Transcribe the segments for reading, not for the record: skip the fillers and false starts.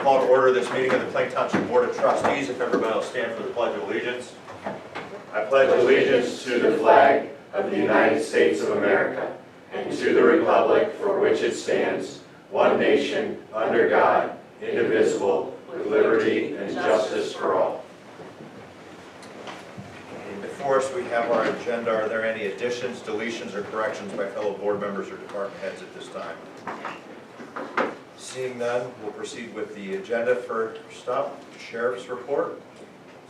call to order this meeting of the Plaintiff Township Board of Trustees. If everybody will stand for the Pledge of Allegiance. I pledge allegiance to the flag of the United States of America and to the republic for which it stands, one nation, under God, indivisible, with liberty and justice for all. Before us, we have our agenda. Are there any additions, deletions, or corrections by fellow board members or department heads at this time? Seeing none, we'll proceed with the agenda. First up, Sheriff's report.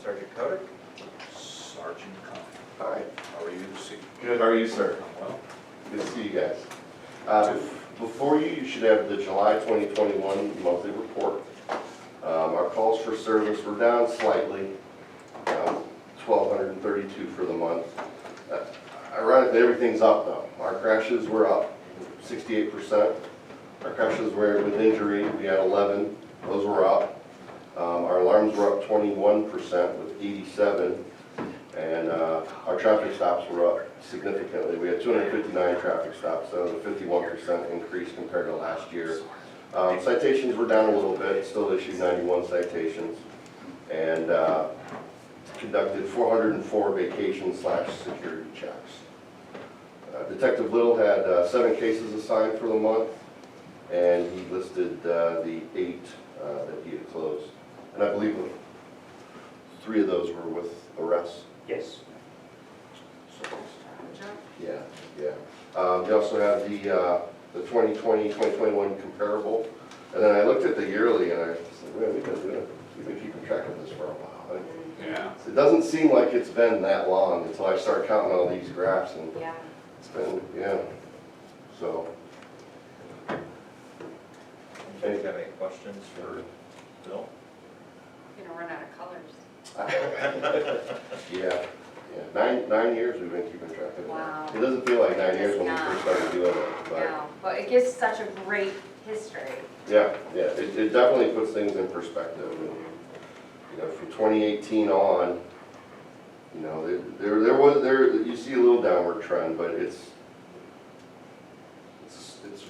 Sergeant Kodak. Sergeant Cuff. Hi. How are you this evening? Good, how are you, sir? Well, Good to see you guys. Before you should have the July 2021 monthly report. Our calls for service were down slightly, 1,232 for the month. Ironically, everything's up though. Our crashes were up 68%. Our crashes were with injury, we had 11, those were up. Our alarms were up 21% with 87. And our traffic stops were up significantly. We had 259 traffic stops, so a 51% increase compared to last year. Citations were down a little bit, still issued 91 citations, and conducted 404 vacation/security checks. Detective Little had 7 cases assigned for the month, and he listed the 8 that he had closed. And I believe 3 of those were with arrests. yes. Yeah. We also have the 2020-2021 comparable, and then I looked at the yearly, and I said, man, we've been keeping track of this for a while. Yeah. It doesn't seem like it's been that long until I start counting all these graphs, and it's been, so. Do you have any questions for Bill? You're gonna run out of colors. Yeah. 9 years we've been keeping track of it. Wow. It doesn't feel like 9 years when we It does first started doing it, but. No, but it gives such a great history. Yeah, it definitely puts things in perspective. And, from 2018 on, there you see a little downward trend, but it's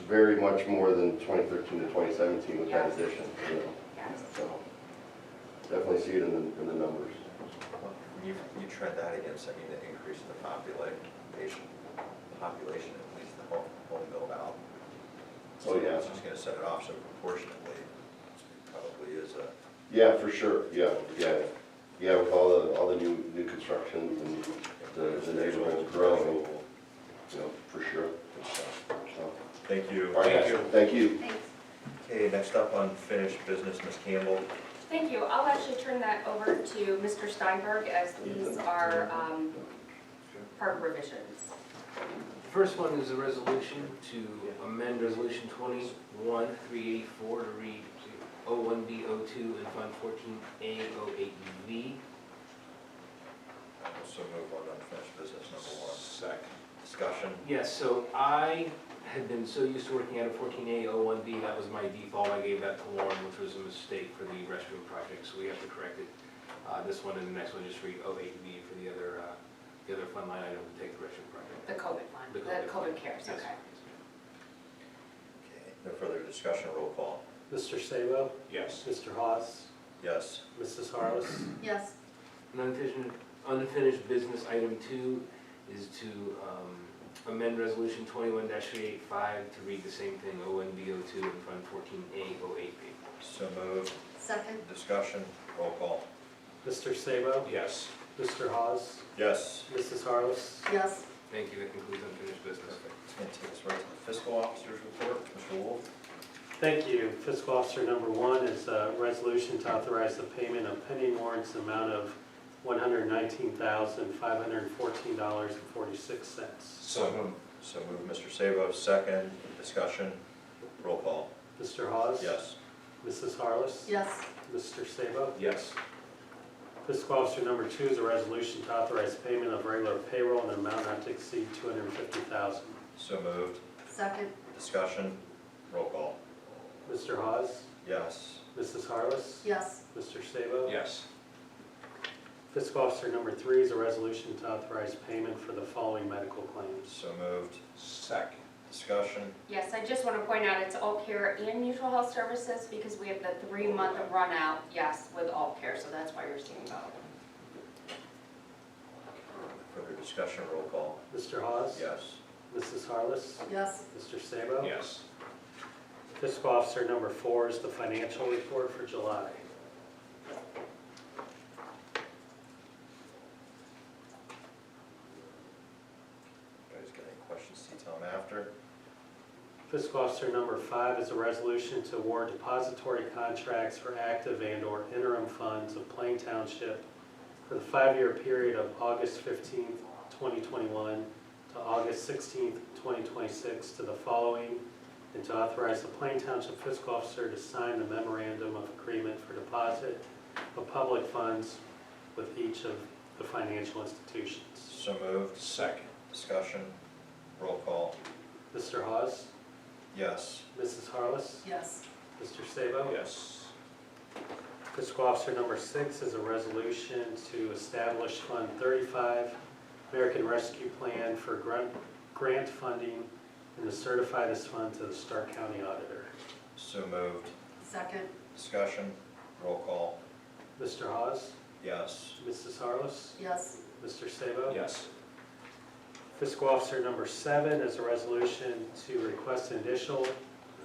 very much more than 2013 to 2017 with that Yes. addition. Yes. So definitely see it in the numbers. You trend that against, the increase in the population, at least the home build out. Oh, yeah. It's just going to set it off so proportionately. It probably is a. Yeah, for sure. Yeah. With all the new constructions and the neighborhood's growing, for sure. So, Thank you. all right, Thank you. Thanks. Okay, next up, unfinished business, Ms. Campbell. Thank you. I'll actually turn that over to Mr. Steinberg as these are part of revisions. The first one is a resolution to amend Resolution 21-384 to read 01B02 and Fund 14A08V. So move on unfinished business number 1. Second. Discussion. Yes, so I had been so used to working out of 14A01B, that was my default. I gave that to Lauren, which was a mistake for the restroom project, so we have to correct it. This one and the next one just read 08V for the other fund line item to take the restroom project. The COVID fund, the COVID cares, Yes. okay. Okay, no further discussion, roll call. Mr. Sabo? Yes. Mr. Hawes? Yes. Mrs. Harless? Yes. And unfinished business item 2 is to amend Resolution 21-385 to read the same thing, ONB02 and Fund 14A08B. So moved. Second. Discussion, roll call. Mr. Sabo? Yes. Mr. Hawes? Yes. Mrs. Harless? Yes. Thank you, that concludes unfinished business. Perfect. It's going to take us right to the fiscal officer's report. Mr. Wolf. Thank you. Fiscal Officer number 1 is a resolution to authorize the payment of pending warrants in the amount of $119,514.46. So moved. So moved, Mr. Sabo. Second. Discussion, roll call. Mr. Hawes? Yes. Mrs. Harless? Yes. Mr. Sabo? Yes. Fiscal Officer number 2 is a resolution to authorize payment of regular payroll in an amount not to exceed $250,000. So moved. Second. Discussion, roll call. Mr. Hawes? Yes. Mrs. Harless? Yes. Mr. Sabo? Yes. Fiscal Officer number 3 is a resolution to authorize payment for the following medical claims. So moved. Second. Discussion. Yes, I just want to point out it's All Care and Mutual Health Services because we have the 3-month run out, yes, with All Care, so that's why you're seeing both. Further discussion, roll call. Mr. Hawes? Yes. Mrs. Harless? Yes. Mr. Sabo? Yes. Fiscal Officer number 4 is the financial report for July. Guys got any questions, see, tell them after. Fiscal Officer number 5 is a resolution to award depository contracts for active and/or interim funds of Plain Township for the 5-year period of August 15th, 2021 to August 16th, 2026 to the following, and to authorize the Plain Township Fiscal Officer to sign the memorandum of agreement for deposit of public funds with each of the financial institutions. So moved. Second. Discussion, roll call. Mr. Hawes? Yes. Mrs. Harless? Yes. Mr. Sabo? Yes. Fiscal Officer number 6 is a resolution to establish Fund 35, American Rescue Plan for grant funding, and to certify this fund to the Stark County Auditor. So moved. Second. Discussion, roll call. Mr. Hawes? Yes. Mrs. Harless? Yes. Mr. Sabo? Yes. Fiscal Officer number 7 is a resolution to request an additional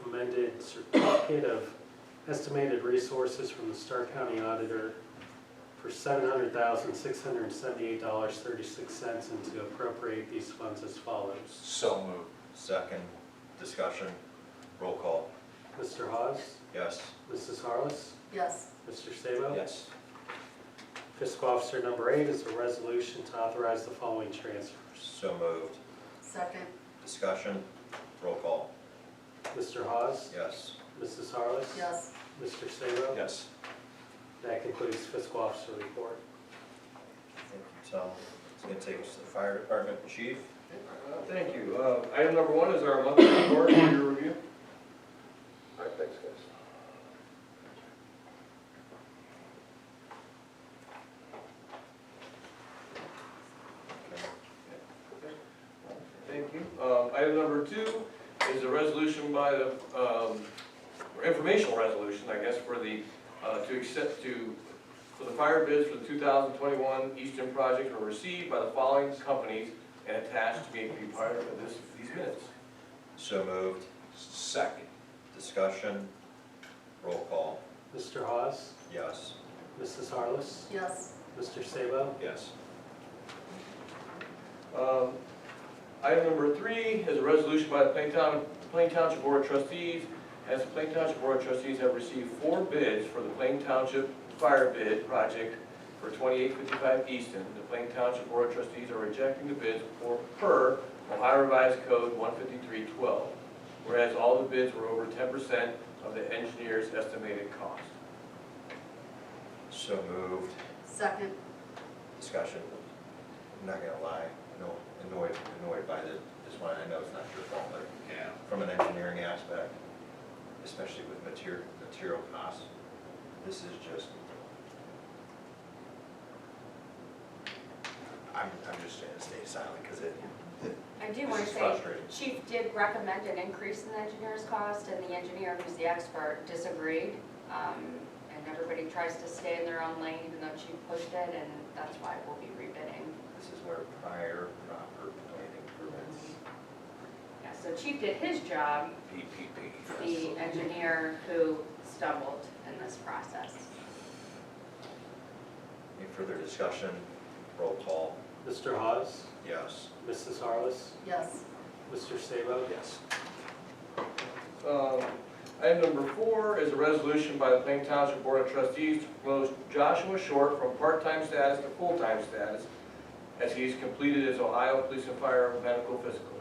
amended certificate of estimated resources from the Stark County Auditor for $700,678.36 and to appropriate these funds as follows. So moved. Second. Discussion, roll call. Mr. Hawes? Yes. Mrs. Harless? Yes. Mr. Sabo? Yes. Fiscal Officer number 8 is a resolution to authorize the following transfers. So moved. Second. Discussion, roll call. Mr. Hawes? Yes. Mrs. Harless? Yes. Mr. Sabo? Yes. That concludes Fiscal Officer report. Thank you, Tom. It's going to take us to the fire department. Chief? Thank you. Item number 1 is our monthly report for your review. All right, thanks, guys. Thank you. Item number 2 is a resolution by the, or informational resolution, I guess, for the, for the fire bids for the 2021 Eastern project were received by the following companies and attached to be part of these minutes. So moved. Second. Discussion, roll call. Mr. Hawes? Yes. Mrs. Harless? Yes. Mr. Sabo? Yes. Item number 3 is a resolution by the Plain Township Board of Trustees. As the Plain Township Board of Trustees have received 4 bids for the Plain Township fire bid project for 2855 Easton, the Plain Township Board of Trustees are rejecting the bids per Ohio Revised Code 15312, whereas all the bids were over 10% of the engineer's estimated cost. So moved. Second. Discussion. I'm not gonna lie, annoyed by this one. I know it's not your fault, but Yeah. from an engineering aspect, especially with material costs, this is just, I'm just gonna stay silent because I do want to This is say, frustrating. Chief did recommend an increase in the engineer's cost, and the engineer, who's the expert, disagreed. And everybody tries to stay in their own lane, even though Chief pushed it, and that's why we'll be rebidding. this is where prior proper planning prevents. Yeah, so Chief did his job, PPP. the engineer who stumbled in this process. Any further discussion? Roll call. Mr. Hawes? Yes. Mrs. Harless? Yes. Mr. Sabo? Yes. Item number 4 is a resolution by the Plain Township Board of Trustees to promote Joshua Short from part-time status to full-time status as he's completed his Ohio Police and Fire medical physical.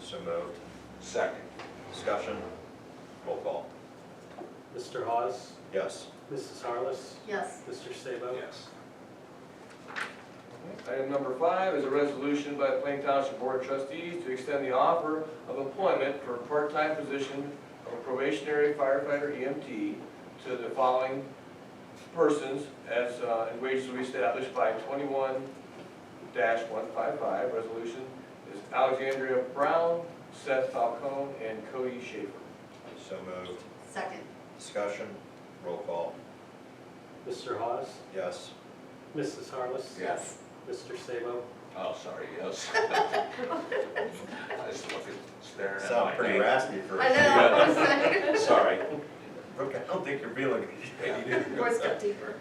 So moved. Second. Discussion? Roll call. Mr. Hawes? Yes. Mrs. Harless? Yes. Mr. Sabo? Yes. Item number 5 is a resolution by the Plain Township Board of Trustees to extend the offer of employment for a part-time position of a probationary firefighter EMT to the following persons as and wages will be established by 21-155. Resolution is Alexandria Brown, Seth Falcone, and Cody Schaefer. So moved. Second. Discussion, roll call. Mr. Hawes? Yes. Mrs. Harless? Yes. Mr. Sabo? Oh, sorry, yes. I was looking, staring at Sound my pretty name. raspy for I a know. Sorry. Brooke, I don't think you're feeling good. Voice got deeper.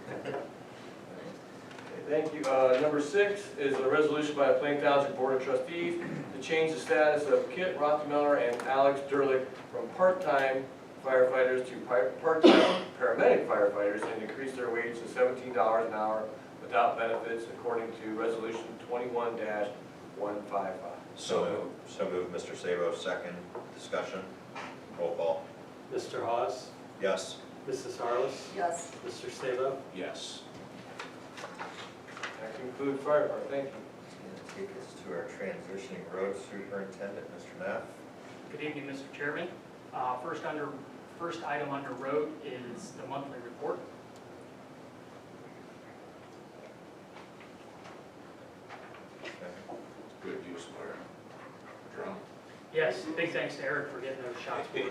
Thank you. Number 6 is a resolution by the Plain Township Board of Trustees to change the status of Kit Rothmiller and Alex Derlick from part-time firefighters to part-time paramedic firefighters and increase their wage to $17 an hour without benefits according to Resolution 21-155. So moved, Mr. Sabo, second. Discussion, roll call. Mr. Hawes? Yes. Mrs. Harless? Yes. Mr. Sabo? Yes. That concludes fire department. Thank you. It's going to take us to our transitioning road superintendent, Mr. Neff. Good evening, Mr. Chairman. First item under road is the monthly report. Okay. Good use of our drum. Yes, big thanks to Eric for getting those shots for us.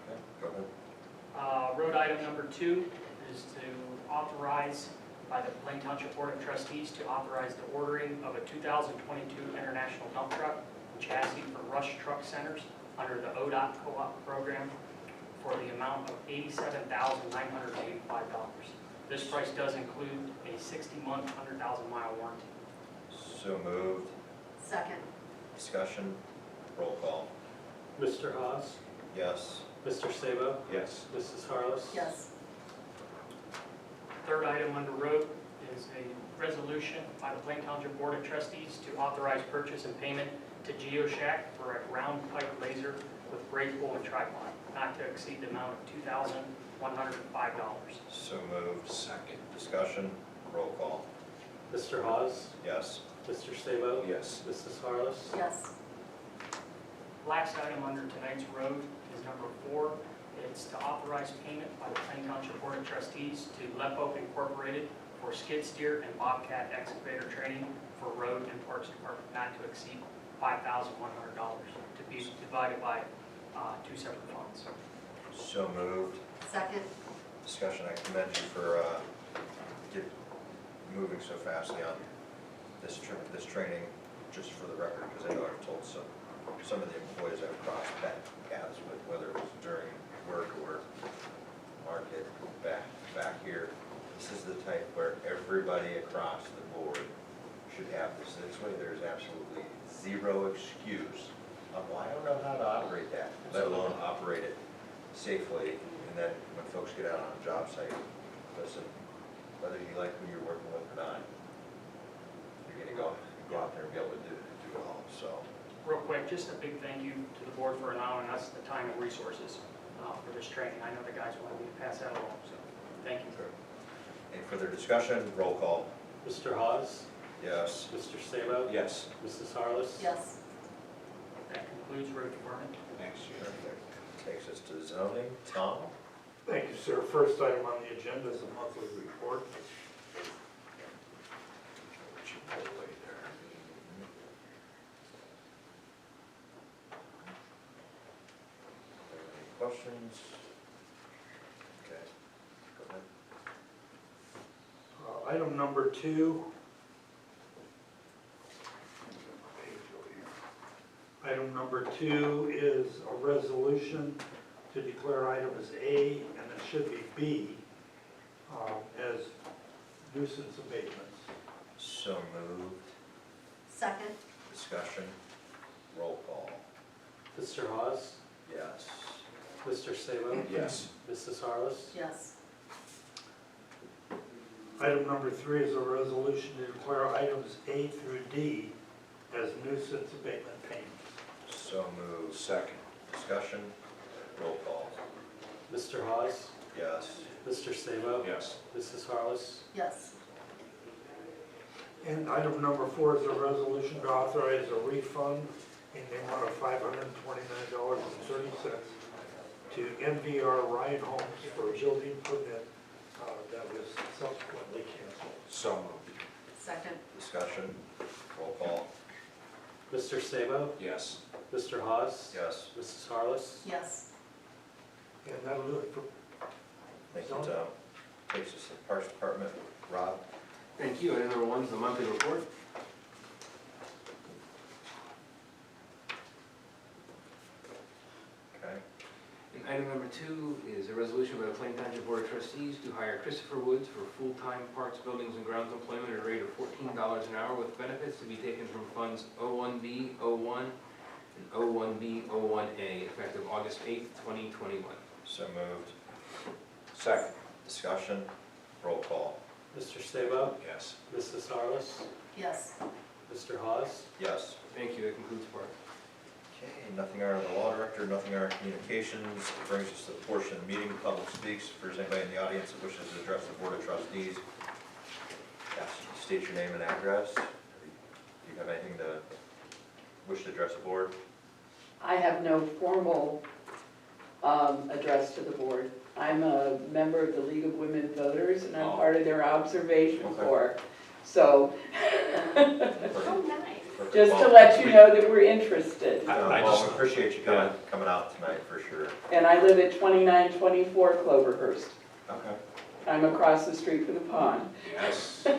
Okay, go ahead. Road item number 2 is to authorize, by the Plain Township Board of Trustees, to authorize the ordering of a 2022 International Dump Truck and chassis for Rush Truck Centers under the ODOT Co-op program for the amount of $87,985. This price does include a 60-month, 100,000-mile warranty. So moved. Second. Discussion, roll call. Mr. Hawes? Yes. Mr. Sabo? Yes. Mrs. Harless? Yes. Third item under road is a resolution by the Plain Township Board of Trustees to authorize purchase and payment to GeoShack for a round pipe laser with brake pull and tripod, not to exceed the amount of $2,105. So moved. Second. Discussion, roll call. Mr. Hawes? Yes. Mr. Sabo? Yes. Mrs. Harless? Yes. Last item under tonight's road is number 4. It's to authorize payment by the Plain Township Board of Trustees to Lepo Incorporated for skid steer and Bobcat excavator training for road and parks department, not to exceed $5,100, to be divided by 2 separate funds. So moved. Second. Discussion, I commend you for moving so fastly on this training, just for the record, because I know I've told some of the employees I've crossed paths with, whether it was during work or market, back here. This is the type where everybody across the board should have this. This way there's absolutely zero excuse of, well, I don't know how to operate that, let alone operate it safely. And then when folks get out on a job site, listen, whether you like who you're working with or not, you're gonna go out there and be able to do it all, so. Real quick, just a big thank you to the board for allowing us the time and resources for this training. I know the guys wanted me to pass that along, so thank you. Any further discussion? Roll call. Mr. Hawes? Yes. Mr. Sabo? Yes. Mrs. Harless? Yes. That concludes road department. Next year. Perfect. Takes us to zoning. Tom? Thank you, sir. First item on the agenda is a monthly report. What you pull away there. Any questions? Okay. Go ahead. Item number 2. Item number 2 is a resolution to declare item as A, and it should be B, as nuisance abatements. So moved. Second. Discussion. Roll call. Mr. Hawes? Yes. Mr. Sabo? Yes. Mrs. Harless? Yes. Item number 3 is a resolution to declare items A through D as nuisance abatement payments. So moved. Second. Discussion. Roll call. Mr. Hawes? Yes. Mr. Sabo? Yes. Mrs. Harless? Yes. And item number 4 is a resolution to authorize a refund in the amount of $529.30 to NVR Ride Homes for a building permit that was subsequently canceled. So moved. Second. Discussion, roll call. Mr. Sabo? Yes. Mr. Hawes? Yes. Mrs. Harless? Yes. And that'll do it for Thank you, Tom. Takes us to the Parks Department. Rob? Thank you. Item number 1 is the monthly report. Okay. And item number 2 is a resolution by the Plain Township Board of Trustees to hire Christopher Woods for full-time parks, buildings, and grounds employment at a rate of $14 an hour with benefits to be taken from funds 01B, 01, and 01B, 01A, effective August 8th, 2021. So moved. Second. Discussion, roll call. Mr. Sabo? Yes. Mrs. Harless? Yes. Mr. Hawes? Yes. Thank you. That concludes parks. Okay, nothing out of the law director, nothing out of communications. Brings us to the portion of the meeting, public speaks. If there's anybody in the audience that wishes to address the Board of Trustees, ask you to state your name and address. Do you have anything to wish to address the board? I have no formal address to the board. I'm a member of the League of Women Voters, and I'm part of their observation Okay. corps. So, Oh, nice. Perfect. just to Well, let you know that we're interested. I well, just- we appreciate you coming out tonight for sure. And I live at 2924 Cloverhurst. Okay. I'm across the street from the pond. Yes. So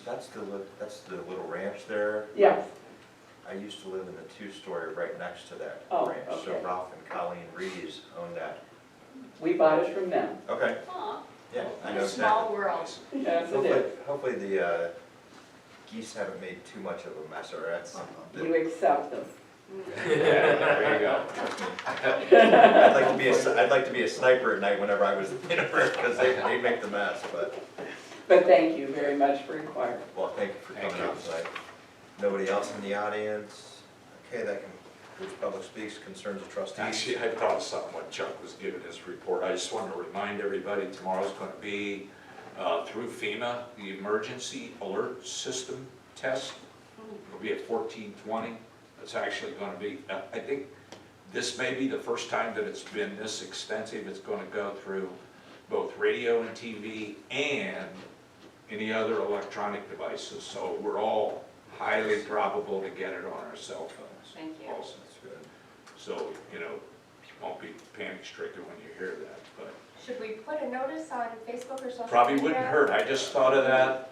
that's the little ranch there? Yeah. I used to live in the two-story right next to that Oh, ranch. So okay. Ralph and Colleen Rees owned that. We bought it from them. Okay, Aw, yeah, I what know a small exactly. world. Yes, it Hopefully, is. hopefully the geese haven't made too much of a mess, or that's. You accept them. There you go. I'd like to be a sniper at night whenever I was in a because they make the mess, but, But thank you very much for inquiring. well, thank you for Thank coming you. out tonight. Nobody else in the audience? Okay, that concludes public speaks, concerns of trustees. Actually, I thought of something when Chuck was giving his report. I just want to remind everybody, tomorrow's going to be through FEMA, the Emergency Alert System Test. It'll be at 14:20. It's actually going to be, I think this may be the first time that it's been this extensive. It's going to go through both radio and TV and any other electronic devices. So we're all highly probable to get it on our cell phones. Thank you. Also. That's good. So, you know, you won't be panic stricken when you hear that, but Should we put a notice on Facebook or social media? probably wouldn't hurt. I just thought of that,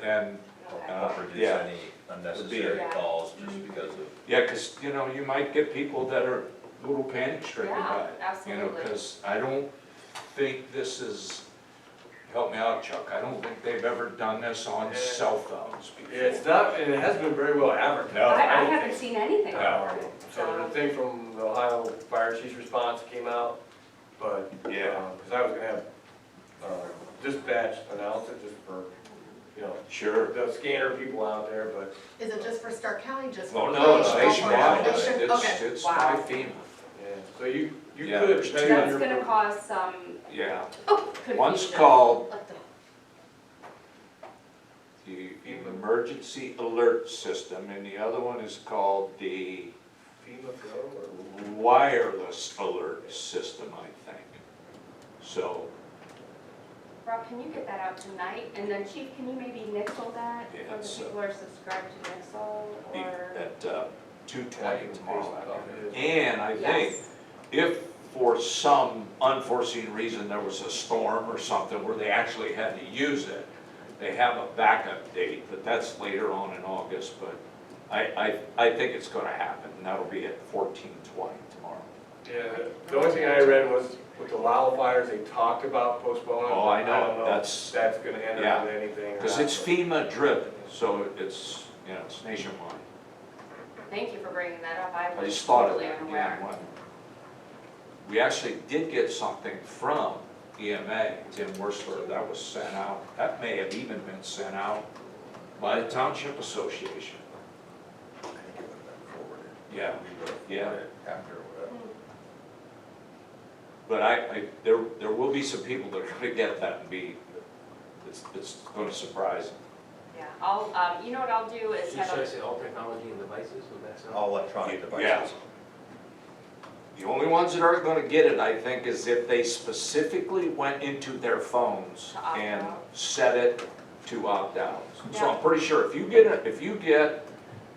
and, Okay. Help reduce Yeah. any unnecessary Yeah. calls just because of. yeah, because, you know, you might get people that are a little panic stricken Yeah, by it. You know, absolutely. because I don't think this is, help me out, Chuck, I don't think they've ever done this on Yeah. cell phones before. It's not, and it hasn't been very well advertised. No. I don't haven't think. seen anything No. about it, So the thing from the Ohio Fire Chief's response came out, but, Yeah. because I was gonna have dispatch announce it just for, you know, Sure. the scanner people out there, but, Is it just for Stark County, just? Well, for no, it's Plain? nationwide. Nation? Okay. It's Wow. by FEMA. yeah, so you Yeah, could, there's depending on That's your. gonna cause some Yeah. confusion. One's called What the- the Emergency Alert System, and the other one is called the FEMA Pro or? Wireless Alert System, I think. So, Rob, can you get that out tonight? And then Chief, can you maybe nixle that Yeah, for the it's, people who are subscribed to nixle or? at 2:20 tomorrow. It is. And I think Yes. if for some unforeseen reason there was a storm or something where they actually had to use it, they have a backup date, but that's later on in August, but I think it's gonna happen, and that'll be at 14:20 tomorrow. Yeah, the only thing I read was with the wildfires, they talked about postponing. Oh, I but know. don't know That's- if that's gonna end yeah. up with anything or Because not, it's but- FEMA driven, so it's, you know, it's nationwide. Thank you for bringing that up. I I was just thought of totally that unaware. again. We actually did get something from EMA, Tim Worsler, that was sent out. That may have even been sent out by the Township Association. I think it would have been forwarded. Yeah, We would have yeah. forwarded after, whatever. But there will be some people that are gonna get that and be, it's gonna surprise them. Yeah, you know what I'll do is Should have I a, say all technology and devices, would that sound? All electronic Yeah. devices. The only ones that aren't gonna get it, I think, is if they specifically went into their phones To opt and out. set it to opt out. So I'm pretty sure if you get a,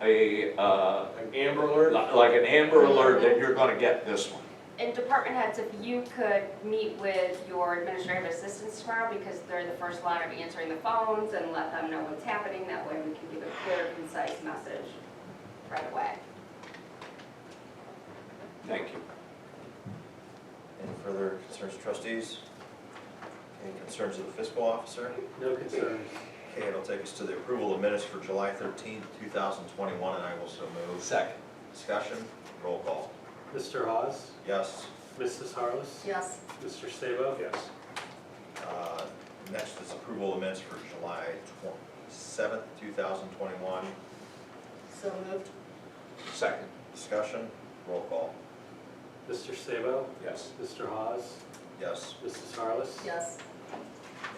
Like Amber Alert? like an Amber Alert, then you're gonna get this one. And department heads, if you could meet with your administrative assistants tomorrow, because they're the first line of answering the phones, and let them know what's happening, that way we can give a clear, concise message right away. Thank you. Any further concerns, trustees? Any concerns of the fiscal officer? No concerns. Okay, it'll take us to the approval of minutes for July 13th, 2021, and I will so move. Second. Discussion, roll call. Mr. Hawes? Yes. Mrs. Harless? Yes. Mr. Sabo? Yes. Next is approval of minutes for July 7th, 2021. So moved. Second. Discussion, roll call. Mr. Sabo? Yes. Mr. Hawes? Yes. Mrs. Harless? Yes.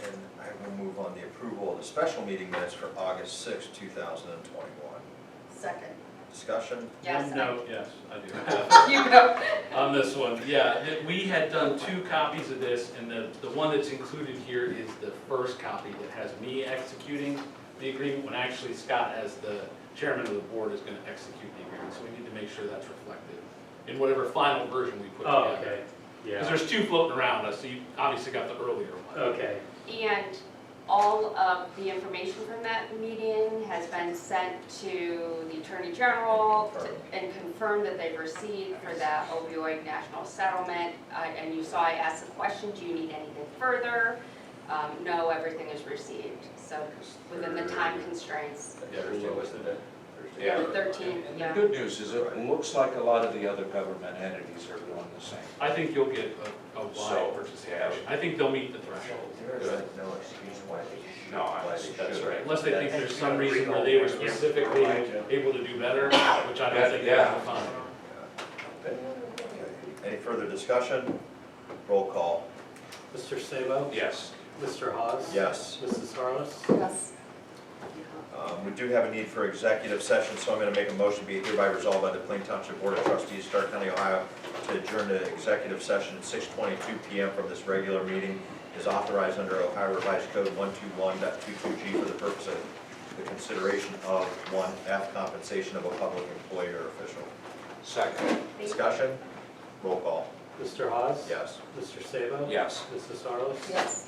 And I will move on the approval of the special meeting minutes for August 6th, 2021. Second. Discussion, Yes, No, yes, I do. you know. On this one, yeah, we had done 2 copies of this, and the one that's included here is the first copy that has me executing the agreement, when actually Scott, as the chairman of the board, is gonna execute the agreement, so we need to make sure that's reflected in whatever final version we put Oh, together. okay, Because yeah, there's 2 floating around us, so you obviously got the earlier one. okay. And all of the information from that meeting has been sent to the Attorney General and confirmed that they've received for the opioid national settlement. And you saw I asked the question, do you need anything further? No, everything is received, so within the time constraints. Thursday was the day. Yeah. The 13th, And yeah. the good news is it looks like a lot of the other government entities are doing the same. I think you'll get a So, wide participation. yeah. I think they'll meet the threshold. there is no excuse why they should. No, why they that's should. right. Unless they think there's some reason where they were specifically able to do better, which I don't think they Yeah. will find. Okay. Any further discussion? Roll call. Mr. Sabo? Yes. Mr. Hawes? Yes. Mrs. Harless? Yes. We do have a need for executive session, so I'm going to make a motion to be hereby resolved by the Plain Township Board of Trustees, Stark County, Ohio, to adjourn to executive session at 6:22 p.m. from this regular meeting is authorized under Ohio Revised Code 121.22G for the purpose of the consideration of 1F, compensation of a public employee or official. Second. Discussion? Roll call. Mr. Hawes? Yes. Mr. Sabo? Yes. Mrs. Harless? Yes.